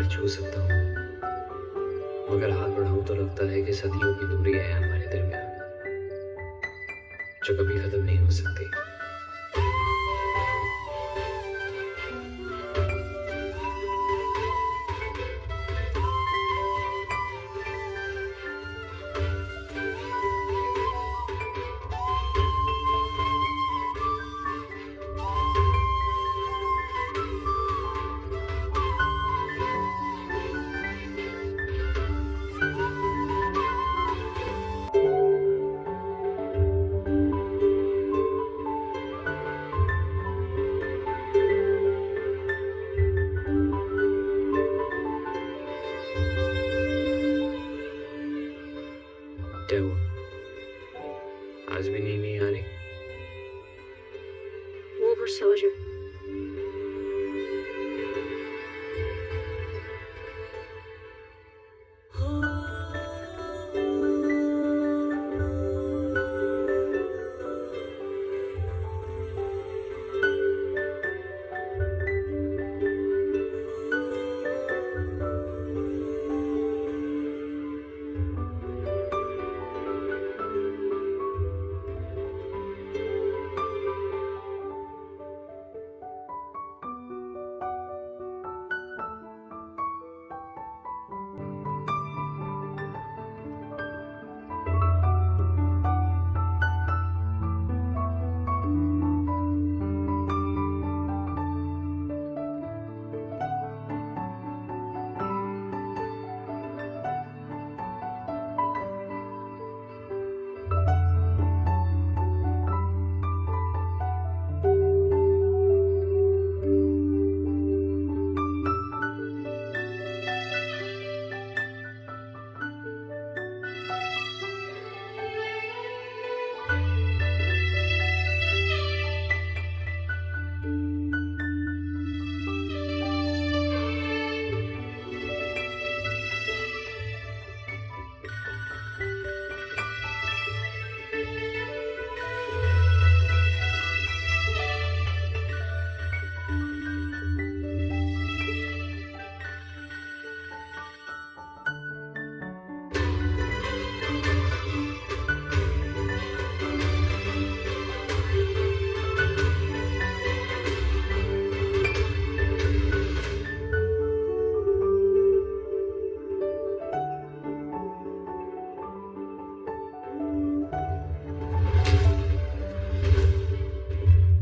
छू सकता हूँ, मगर हाथ बढ़ाऊं तो लगता है कि सदियों की दूरी है हमारे दरमियान, जो कभी खत्म नहीं हो सकती। क्या हुआ? आज भी नींद नहीं आ रही? वो फिर समझ गई।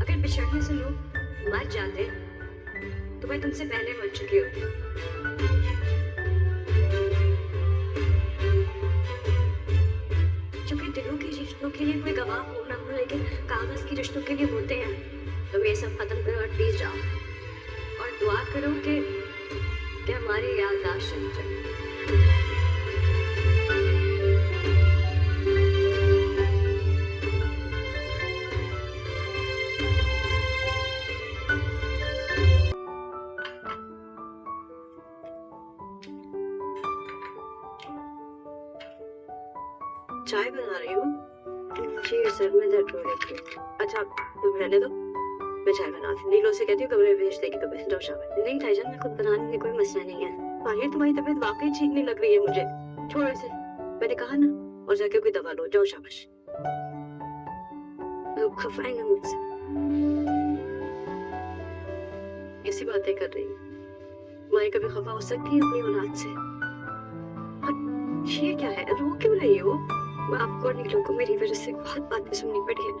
अगर बिछड़ने से लोग मर जाते तो मैं तुमसे पहले मर चुकी होती। क्योंकि दिलों के रिश्तों के लिए कोई गवाह हो ना हो, लेकिन कागज के रिश्तों के लिए होते हैं। तुम ये सब खत्म करो और प्लीज जाओ, और दुआ करो कि हमारी याददाश्त चली जाए। चाय बना रही हूँ जी, सर में दर्द हो रही थी। अच्छा तुम रहने दो, मैं चाय बनाती। नीलो से कहती हूँ कमरे में भेज देगी, तो बस जाओ शाबाश। नहीं भाईजान, मैं खुद बनाने में कोई मसला नहीं है। आगे तुम्हारी तबीयत वाकई ठीक नहीं लग रही है मुझे। छोड़ो इसे, मैंने कहा ना, और जाके कोई दवा लो, जाओ शाबाश। खफा है ना मुझसे, ऐसी बातें कर रही हूँ। माँ कभी खफा हो सकती है अपनी औलाद से? ये क्या है, रो क्यों रही हो? आपको और नीलो को मेरी वजह से बहुत बातें सुननी पड़ी है ना।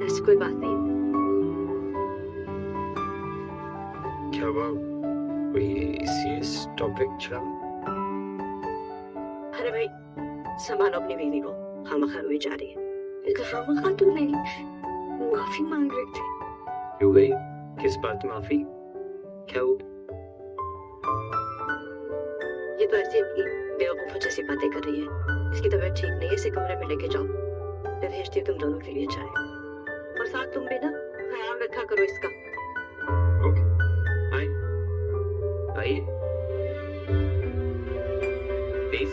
ऐसी कोई बात नहीं। क्या हुआ? कोई सीरियस टॉपिक चला? अरे भाई संभालो अपनी बीवी को, खामखा रोई जा रही है। खामखा तो नहीं, माफी मांग रही थी। क्यों गई? किस बात माफी? क्या हुआ? ये तो ऐसी बेवकूफों जैसी बातें कर रही है। इसकी तबीयत ठीक नहीं है, इसे कमरे में लेके जाओ। मैं भेजती हूँ तुम दोनों के लिए चाय, और साथ तुम भी ना ख्याल रखा करो इसका। ओके, आइए प्लीज।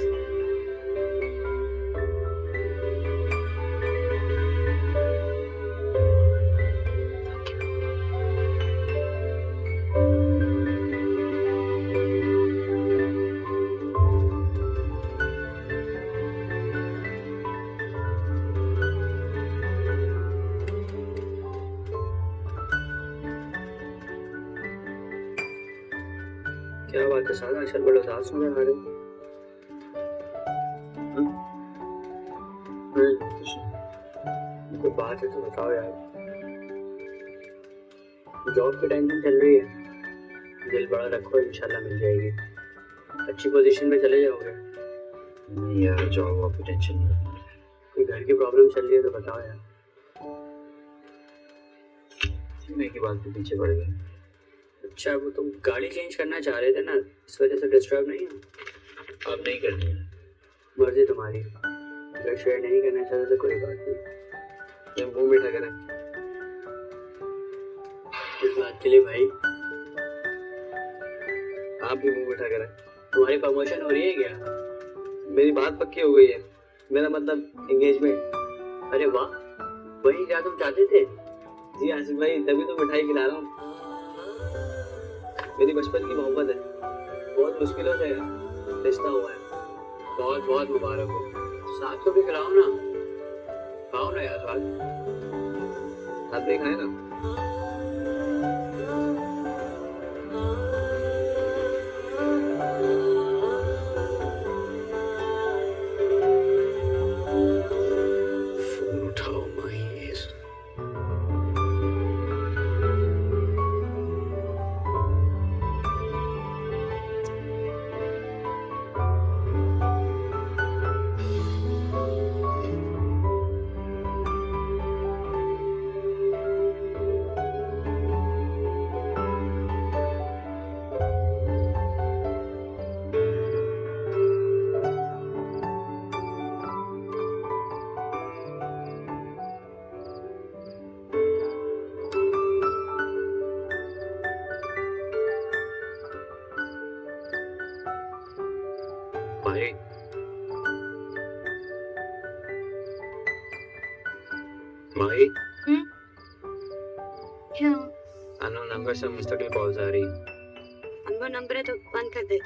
क्या बात है सारा, आजकल बड़ा उदास नजर आ रहे हो। हाँ? नहीं, कुछ नहीं। कोई बात है तो बताओ यार। जॉब की टेंशन चल रही है। दिल बड़ा रखो, इंशाल्लाह मिल जाएगी। अच्छी पोजीशन पे चले जाओगे। नहीं यार, जॉब वॉब की टेंशन नहीं। कोई घर की प्रॉब्लम चल रही है तो बताओ यार। मैं की बात के पीछे पड़ गए। अच्छा, वो तुम गाड़ी चेंज करना चाह रहे थे ना, इस वजह से डिस्टर्ब नहीं हो? अब नहीं करनी है। मर्जी तुम्हारी। अगर शेयर नहीं करना चाहते तो कोई बात नहीं। ये मुंह मीठा करें इस बात के लिए भाई। आप भी मुंह मीठा करें। तुम्हारी प्रमोशन हो रही है क्या? मेरी बात पक्की हो गई है। मेरा मतलब एंगेजमेंट। अरे वाह, वही क्या तुम चाहते थे? जी आसिफ भाई, तभी तो मिठाई खिला रहा हूँ। मेरी बचपन की मोहब्बत है, बहुत मुश्किलों से रिश्ता हुआ है। बहुत बहुत मुबारक हो। साथ को भी खिलाओ ना। खाओ ना यार, साथ नहीं खाए ना। फोन उठाओ महेश। माही, माही, क्या अननोन नंबर से मुस्तकिल कॉल्स आ रही। अननोन नंबर है तो बंद कर दे।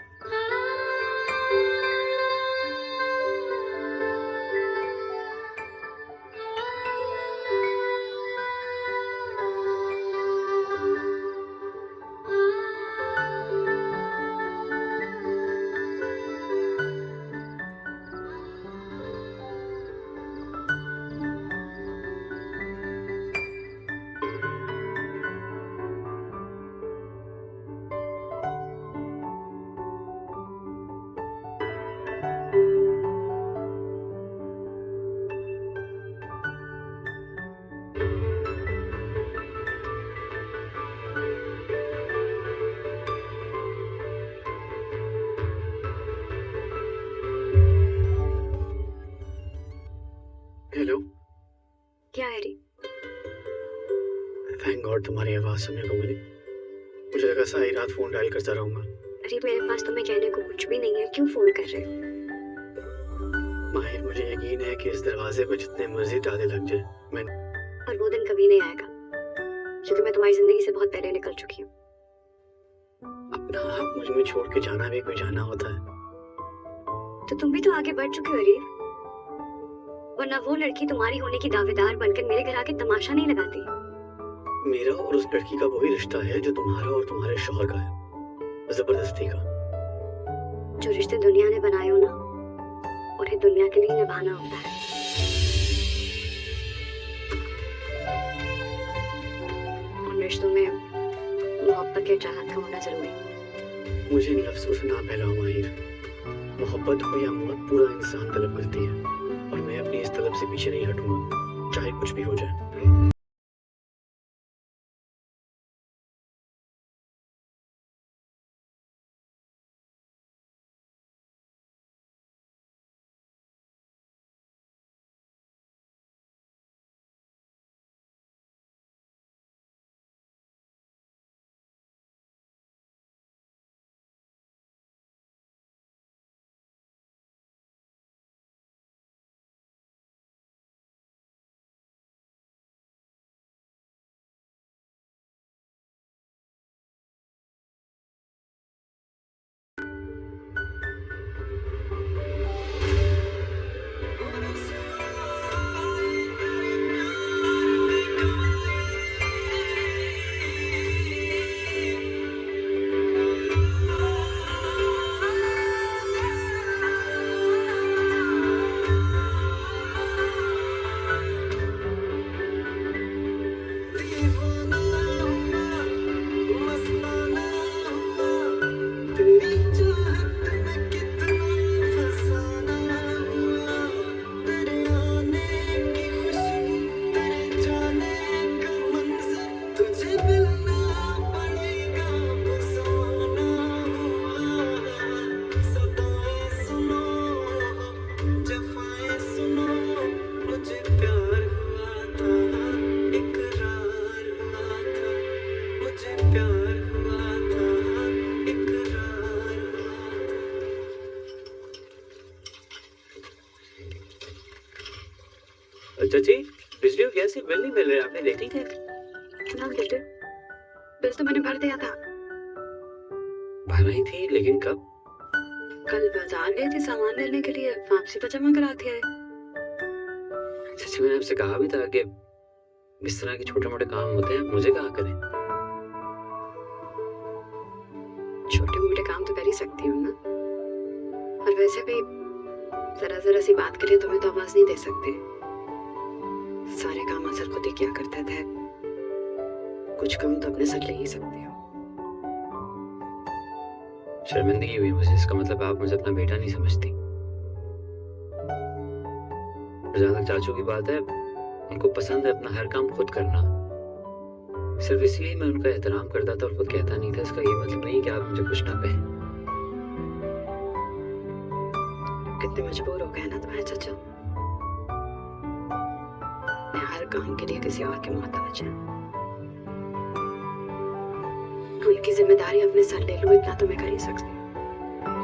हेलो। क्या है रे? थैंक गॉड तुम्हारी आवाज सुनने को मिली। मुझे लगा सारी रात फोन डायल करता रहूंगा। अरे मेरे पास तुम्हें कहने को कुछ भी नहीं है, क्यों फोन कर रहे हो? माहिर, मुझे यकीन है कि इस दरवाजे पर जितने मर्जी ताले लग जाए, मैं और वो दिन कभी नहीं आएगा, क्योंकि मैं तुम्हारी जिंदगी से बहुत पहले निकल चुकी हूँ। अपना आप मुझ में छोड़ के जाना भी कोई जाना होता है। तो तुम भी तो आगे बढ़ चुके हो रीफ, वरना वो लड़की तुम्हारी होने की दावेदार बनकर मेरे घर आके तमाशा नहीं लगाती। मेरा और उस लड़की का वही रिश्ता है जो तुम्हारा और तुम्हारे शौहर का है, जबरदस्ती का। जो रिश्ते दुनिया ने बनाए हो ना, उन्हें दुनिया के लिए निभाना होता है। उन रिश्तों में मोहब्बत या चाहत का होना जरूरी है। मुझे इन लफ्जों से ना फैलाओ माहिर। मोहब्बत हो या मौत, पूरा इंसान तलब करती है, और मैं अपनी इस तलब से पीछे नहीं हटूंगा, चाहे कुछ भी हो जाए। चाची, बिजली और गैस के बिल नहीं मिल रहे, आपने देखे थे? ना बेटे, बिल तो मैंने भर दिया था। भराई थी, लेकिन कब? कल बाजार गए थे सामान लेने के लिए, वापसी पर जमा करा दिया है। चाची, मैंने आपसे कहा भी था कि इस तरह के छोटे मोटे काम होते हैं, मुझे कहा करें। छोटे मोटे काम तो कर ही सकती हूँ ना, और वैसे भी जरा जरा सी बात के लिए तुम्हें तो आवाज नहीं दे सकते। सारे काम असर खुद ही क्या करते थे, कुछ काम तो अपने सर ले ही सकती हो। शर्मिंदगी हुई मुझे, इसका मतलब आप मुझे अपना बेटा नहीं समझती। जहाँ तक चाचू की बात है, उनको पसंद है अपना हर काम खुद करना। सिर्फ इसलिए मैं उनका एहतराम करता था और खुद कहता नहीं था, इसका ये मतलब नहीं कि आप मुझे कुछ ना कहें। कितने मजबूर हो गए ना तुम्हारे चाचा, मैं हर काम के लिए किसी और के मोहताज हूँ। कोई की जिम्मेदारी अपने सर ले लो, इतना तो मैं कर ही सकती हूँ।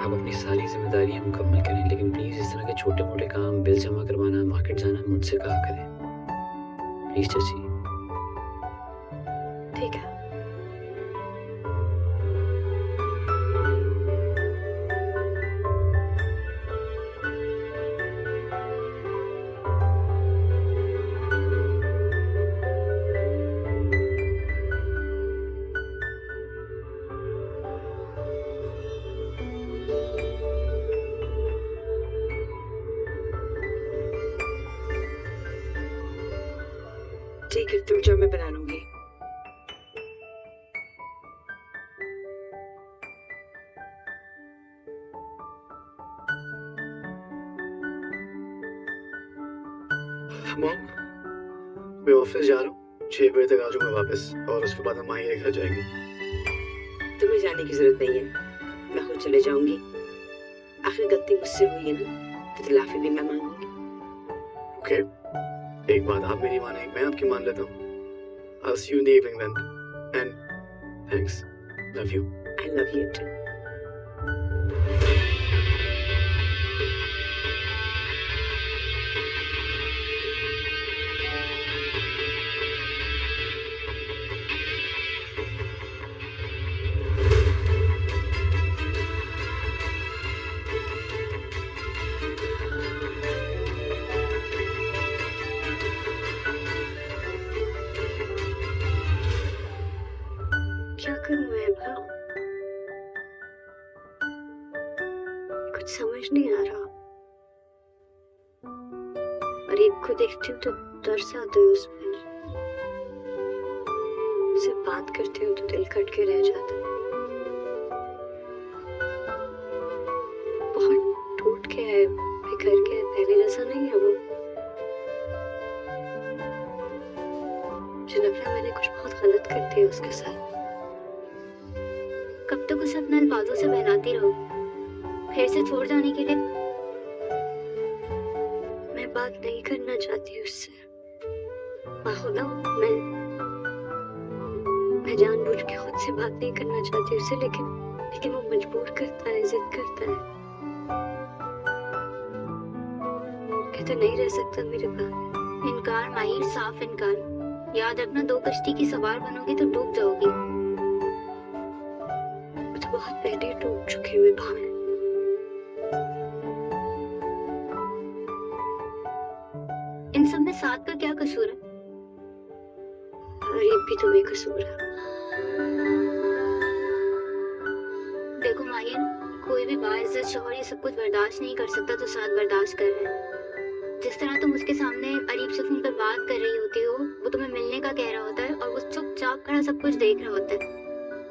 आप अपनी सारी जिम्मेदारियां मुकम्मल करें, लेकिन प्लीज इस तरह के छोटे मोटे काम, बिल जमा करवाना, मार्केट जाना, मुझसे कहा करें प्लीज चाची। ठीक है। ठीक है, तुम जो मैं बना लूंगी। मॉम, मैं ऑफिस जा रहा हूँ, 6 बजे तक आ जाऊंगा वापस, और उसके बाद हम वहीं लेकर जाएंगे। तुम्हें जाने की जरूरत नहीं है, मैं खुद चले जाऊंगी। आखिर गलती मुझसे हुई है ना, तो तिलाफी भी मैं मांगूंगी। ओके, एक बात आप मेरी माने, मैं आपकी मान लेता हूँ। I'll see you in the evening then. And thanks. Love you. I love you too. क्या करूं मैं भला, कुछ समझ नहीं आ रहा। अरीब को देखती हूँ तो तरस आता है उस पर, उससे बात करती हूँ तो दिल कट के रह जाता है। बहुत टूट के है, बिखर के है, पहले जैसा नहीं है वो। मुझे लग रहा है मैंने कुछ बहुत गलत कर दिया उसके साथ। कब तक उसे अपने अल्फाजों से बहलाती रहो, फिर से छोड़ जाने के लिए? मैं बात नहीं करना चाहती उससे। बाहुदा, मैं जानबूझ के खुद से बात नहीं करना चाहती उससे, लेकिन वो मजबूर करता है, जिद करता है। कहता नहीं रह सकता मेरे पास। इनकार माहिर, साफ इनकार। याद रखना, 2 कश्ती की सवार बनोगी तो डूब जाओगी। तो बहुत पहले टूट चुके हुए भाव। इन सब में साथ का क्या कसूर है? अरीब भी तुम्हें कसूर है। देखो माहिर, कोई भी बाइज्जत शौहर ये सब कुछ बर्दाश्त नहीं कर सकता तो साथ बर्दाश्त कर रहे हैं। जिस तरह तुम उसके सामने अरीब से फोन पर बात कर रही होती हो, वो तुम्हें मिलने का कह रहा होता है और वो चुपचाप खड़ा सब कुछ देख रहा होता है।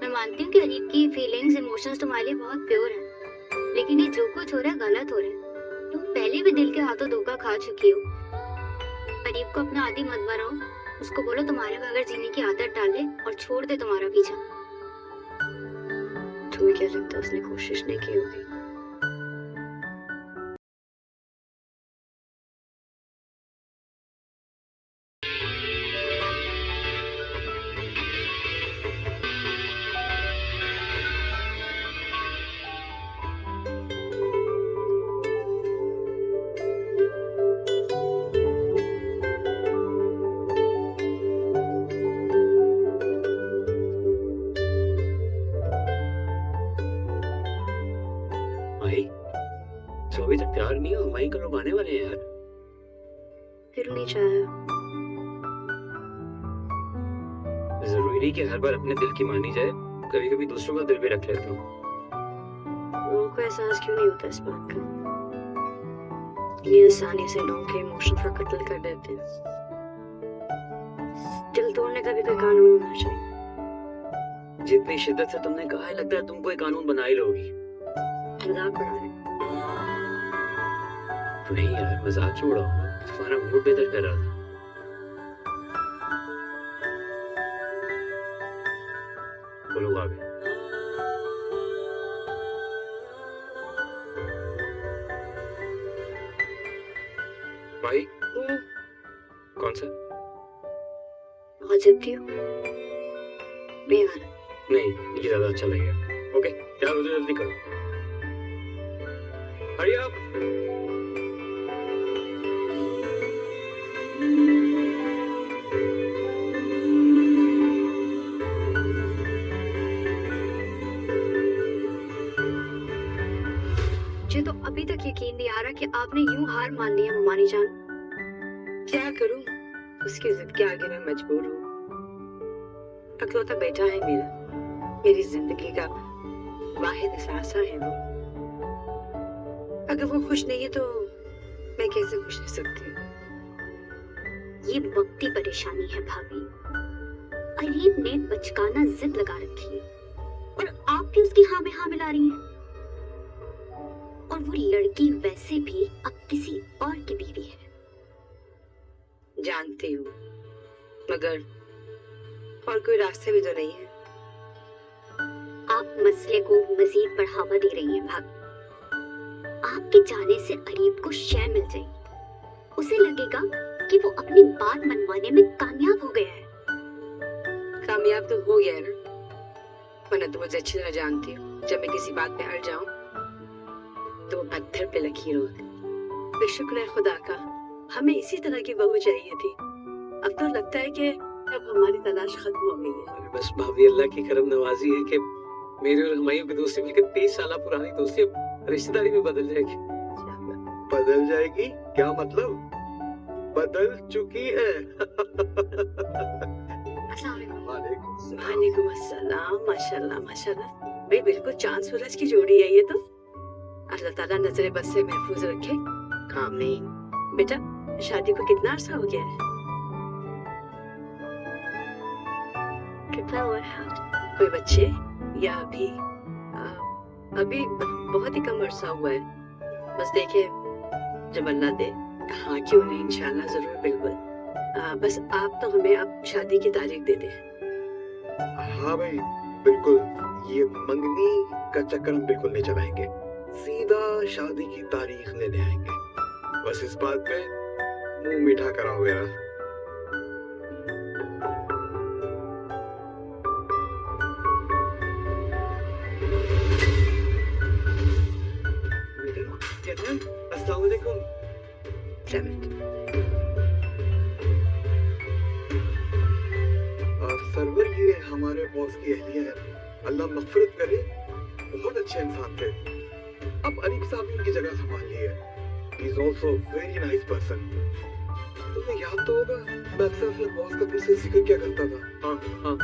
मैं मानती हूँ कि अरीब की फीलिंग्स, इमोशंस तुम्हारे लिए बहुत प्योर हैं, लेकिन ये जो कुछ हो रहा है गलत हो रहा है। तुम पहले भी दिल के हाथों धोखा खा चुकी हो। अरीब को अपना आदी मत बनाओ, उसको बोलो तुम्हारे बगैर जीने की आदत डाले और छोड़ दे तुम्हारा पीछा। तुम्हें क्या लगता है उसने कोशिश नहीं की होगी? माही, तो अभी तक तैयार नहीं हो? माही का लोग आने वाले हैं यार। फिर नहीं चाहे। जरूरी नहीं कि हर बार अपने दिल की मानी जाए, कभी कभी दूसरों का दिल भी रख लेता हूँ। लोगों को एहसास क्यों नहीं होता इस बात का? ये आसानी से लोगों के इमोशन का कत्ल कर देते हैं। दिल तोड़ने का भी कोई कानून होना चाहिए। जितनी शिद्दत से तुमने कहा है, लगता है तुम कोई कानून बना ही लोगी। मजाक उड़ा रहे। नहीं यार, मजाक क्यों उड़ाऊंगा, तुम्हारा मूड बेहतर कर रहा था। वो लोग आ गए। भाई कौन सा? बहुत जिद्दी हो। बेमान। नहीं, ये ज्यादा अच्छा लगेगा। ओके, यार मुझे जल्दी करो। हरी आप। मुझे तो अभी तक यकीन नहीं आ रहा कि आपने यूं हार मान ली है ममानी जान। क्या करूं? उसकी जिद के आगे मैं मजबूर हूँ। अकलौता बेटा है मेरा, मेरी जिंदगी का वाहिद एहसासा है वो। अगर वो खुश नहीं है तो मैं कैसे खुश रह सकती हूँ? ये वक्ती परेशानी है भाभी। अरीब ने बचकाना जिद लगा रखी है और आप भी उसकी हाँ में हाँ मिला रही हैं। और वो लड़की वैसे भी अब किसी और की बीवी है। जानती हूँ, मगर और कोई रास्ते भी तो नहीं है। आप मसले को मजीद बढ़ावा दे रही हैं भाभी। आपके जाने से अरीब को शय मिल जाएगी। उसे लगेगा कि वो अपनी बात मनवाने में कामयाब हो गया है। कामयाब तो हो गया है ना, वरना तो मुझे अच्छी तरह जानती हूँ, जब मैं किसी बात पे अड़ जाऊं तो वो पत्थर पे लकीर होती। बेशुक्र है खुदा का, हमें इसी तरह की बहू चाहिए थी। अब तो लगता है कि अब हमारी तलाश खत्म हो गई है। बस भाभी, अल्लाह की करम नवाजी है कि मेरी और हुमायूं की दोस्ती मिलकर 30 साल पुरानी दोस्ती अब रिश्तेदारी में बदल जाएगी। बदल जाएगी? क्या मतलब? बदल चुकी है। वालेकुम अस्सलाम। माशाल्लाह माशाल्लाह, भाई बिल्कुल चांद सूरज की जोड़ी है ये तो। अल्लाह ताला नजरे बद से महफूज रखे। काम नहीं बेटा, शादी को कितना अर्सा हो गया है? कितना हुआ है? कोई बच्चे या अभी बहुत ही कम अर्सा हुआ है। बस देखे जब अल्लाह दे। हाँ क्यों नहीं, इंशाल्लाह जरूर, बिल्कुल। बस आप तो हमें अब शादी की तारीख दे दे। हाँ भाई बिल्कुल, ये मंगनी का चक्कर हम बिल्कुल नहीं चलाएंगे, सीधा शादी की तारीख लेने आएंगे। बस इस बात पे मुंह मीठा कराओ मेरा। अस्सलाम वालेकुम। सरवर, ये हमारे बॉस की अहलिया है, अल्लाह मग़फ़िरत करे, बहुत अच्छे इंसान थे। अब अरीब साहब ने उनकी जगह संभाल ली है। He is also very nice person. तुम्हें याद तो होगा, मैं अक्सर अपने बॉस का तुमसे जिक्र क्या करता था। हाँ।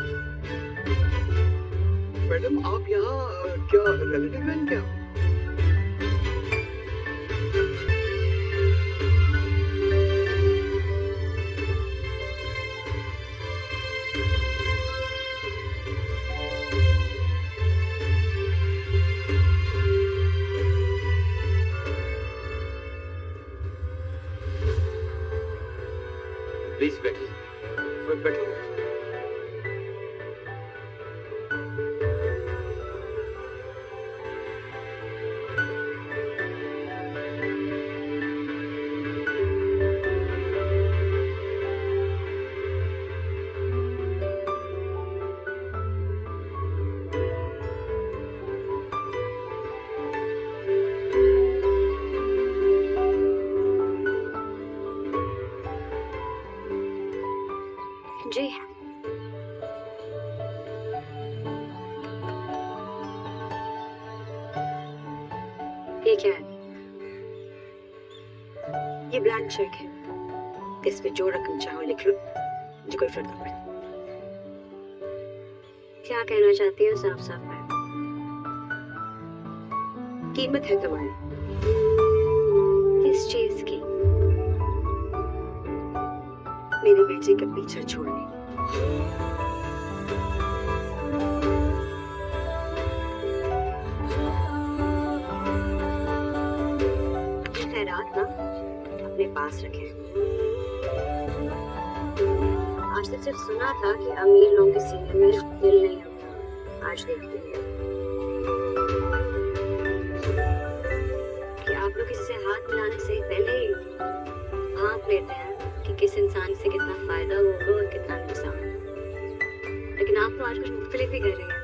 मैडम, आप यहाँ क्या रिलेटिव हैं क्या? प्लीज बैठिए। बैठो। ये क्या है? ये ब्लैंक चेक है, इस पे जो रकम चाहो लिख लो, मुझे कोई फर्क नहीं पड़ता। क्या कहना चाहती हो साफ साफ है? कीमत है तुम्हारी किस चीज की? मेरे बेटे का पीछा छोड़ने। खैरात ना अपने पास रखे। आज तक सिर्फ सुना था कि अमीर लोगों के सीने में दिल नहीं होता, आज देखते हैं कि आप लोग इससे हाथ मिलाने से पहले ही भांप लेते हैं कि किस इंसान से कितना फायदा होगा और कितना नुकसान। लेकिन आप तो आज कुछ मुख्तलिफ ही कर रही हैं।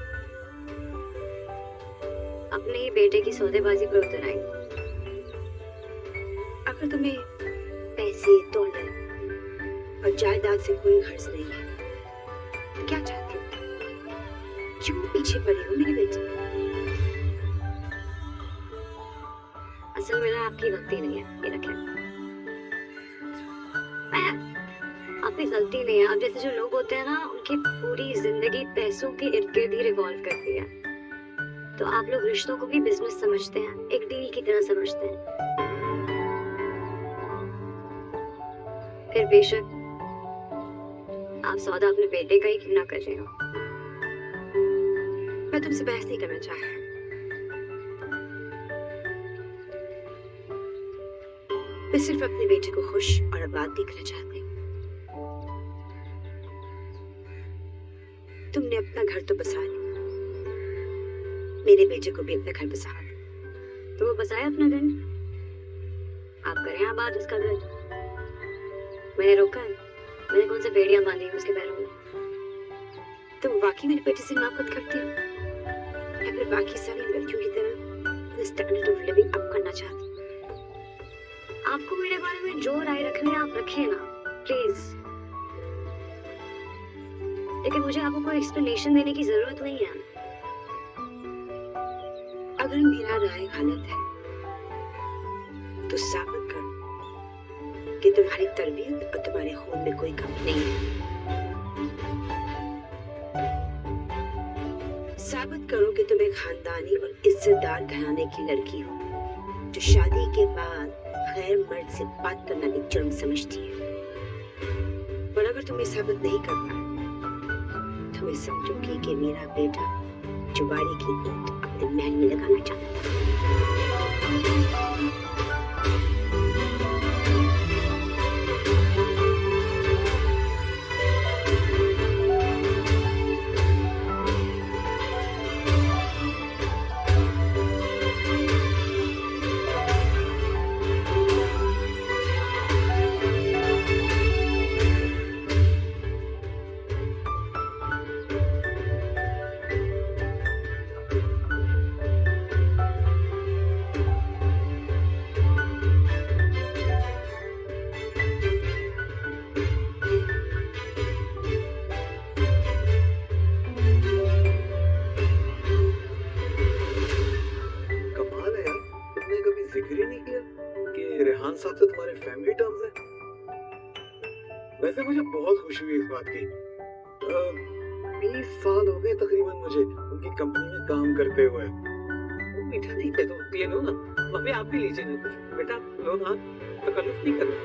अपने ही बेटे की सौदेबाजी पर उतर आई। अगर तुम्हें पैसे, दौलत और जायदाद से कोई गर्ज नहीं है, तो क्या चाहती हो? क्यों पीछे पड़ी हो मेरी बेटी? असल में ना आपकी गलती नहीं है, ये रखें। आपकी गलती नहीं है। आप जैसे जो लोग होते हैं ना, उनकी पूरी जिंदगी पैसों के इर्द गिर्द ही रिवॉल्व करती है। तो आप लोग रिश्तों को भी बिजनेस समझते हैं, एक डील की तरह समझते हैं। फिर बेशक आप सौदा अपने बेटे का ही क्यों ना कर रहे हो। मैं तुमसे बहस नहीं करना चाह रहा। मैं सिर्फ अपने बेटे को खुश और आबाद देखना चाहती हूँ। तुमने अपना घर तो बसा लिया, मेरे बेटे को भी अपना घर बसा लिया। तो वो बसाए अपना घर, आप करें आबाद उसका घर। मैंने रोका है? मैंने कौन सी बेड़ियां बांधी हैं उसके पैरों में? तुम वाकई मेरे बेटे से मोहब्बत करती हो या फिर बाकी सारी लड़कियों की तरह स्टैंडर्ड ऑफ लिविंग अप करना चाहती हो? आपको मेरे बारे में जो राय रखनी है आप रखिए ना, प्लीज। लेकिन मुझे आपको कोई एक्सप्लेनेशन देने की जरूरत नहीं है। अगर मेरा राय गलत है तो साबित करो कि तुम्हारी तरबियत और तुम्हारे खून में कोई कमी नहीं है। साबित करो कि तुम एक खानदानी और इज्जतदार घराने की लड़की हो जो शादी के बाद गैर मर्द से बात करना भी जुर्म समझती है। और अगर तुम ये साबित नहीं कर पाए तो मैं समझूंगी कि मेरा बेटा जुबारी की ईंट अपने महल में लगाना चाहता है। रेहान साहब से तुम्हारे फैमिली टर्म्स हैं? वैसे मुझे बहुत खुशी हुई इस बात की। 20 साल हो गए तकरीबन मुझे उनकी कंपनी में काम करते हुए। मीठा नहीं पे तो ये लो ना, मम्मी आप भी लीजिए ना कुछ। बेटा लो ना, तकल्लुफ नहीं करना।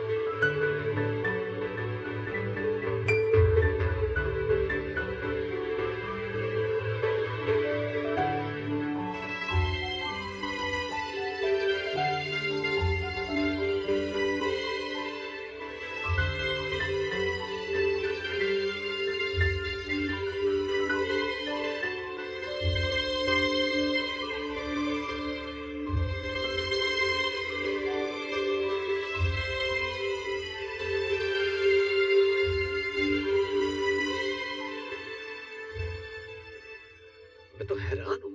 मैं तो हैरान हूँ।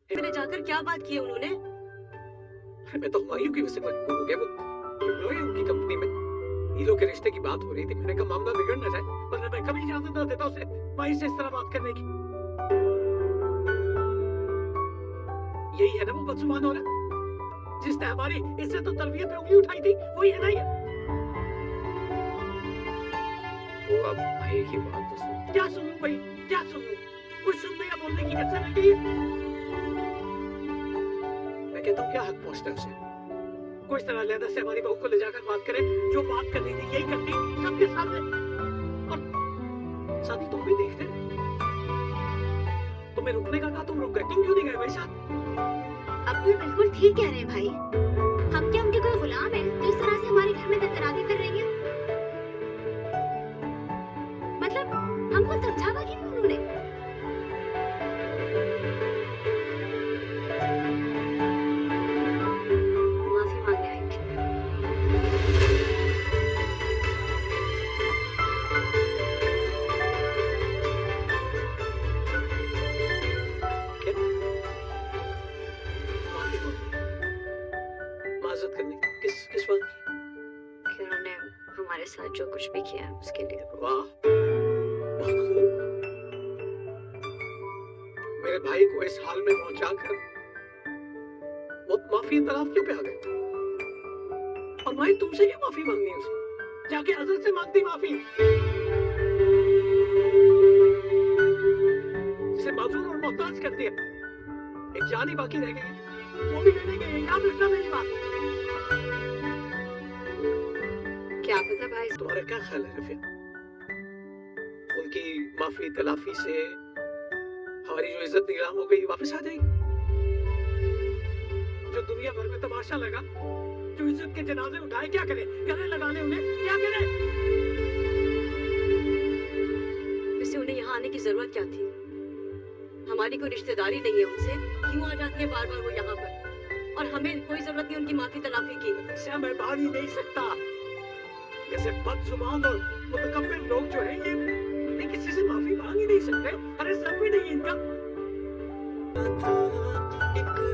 मैंने जाकर क्या बात की उन्होंने? मैं तो हुमायूं की वजह से मजबूर हो गया। वो एम्प्लॉय है उनकी कंपनी में। हीरो के रिश्ते की बात हो रही थी। मैंने कहा मामला बिगड़ ना जाए, वरना मैं कभी इजाजत ना देता उसे भाई से इस तरह बात करने की। यही है ना वो बदजुबान हो रहा है। जिसने हमारी इज्जत और तरबियत पे उंगली उठाई थी वो ये नहीं है। वो अब भाई की बात तो सुन। क्या सुनूं भाई, क्या सुनूं? कुछ सुनने या बोलने की कसर नहीं है। मैं कहता हूँ क्या हक पहुंचता है उसे? कोई इस तरह लहदा से हमारी बहू को ले जाकर बात करे, जो बात करनी थी यही करती सबके सामने। और शादी तुम भी देखते, तुम्हें रुकने का कहा, तुम रुक गए, तुम क्यों नहीं गए भाई साहब? अब्दुल बिल्कुल ठीक कह रहे हैं भाई। हम क्या उनके कोई गुलाम हैं जो इस तरह से हमारे घर में दस्तराजी कर रही हैं? मतलब हमको समझावा क्यों उन्होंने? माफी मांगने आई थी। क्या? माफी माजरत करने किस किस बात की? कि उन्होंने हमारे साथ जो कुछ भी किया है उसके लिए। वाह, बहुत खूब। मेरे भाई को इस हाल में पहुंचाकर वो माफी तलाफ क्यों पे आ गए? और भाई तुमसे क्यों माफी मांगनी है उसे? जाके अजर से मांगती माफी। जिसे माजूर और मोहताज कर दिया, एक जान ही बाकी रह गई, वो भी लेने गए। याद रखना मेरी बात। क्या पता भाई, तुम्हारा क्या ख्याल है रफिया? उनकी माफी तलाफी से हमारी जो इज्जत नीलाम हो गई वापस आ जाएगी? जो दुनिया भर में तमाशा लगा, जो इज्जत के जनाजे उठाए, क्या करे? गले लगाने उन्हें क्या करे? वैसे उन्हें यहाँ आने की जरूरत क्या थी? हमारी कोई रिश्तेदारी नहीं है उनसे, क्यों आ जाती है बार बार वो यहाँ पर? और हमें कोई जरूरत नहीं उनकी माफी तलाफी की। ऐसा मैं मान ही नहीं सकता। ऐसे बदजुबान और मुतकब्बिर लोग जो हैं ये किसी से माफी मांग ही नहीं सकते। अरे सब भी नहीं इनका। इकरार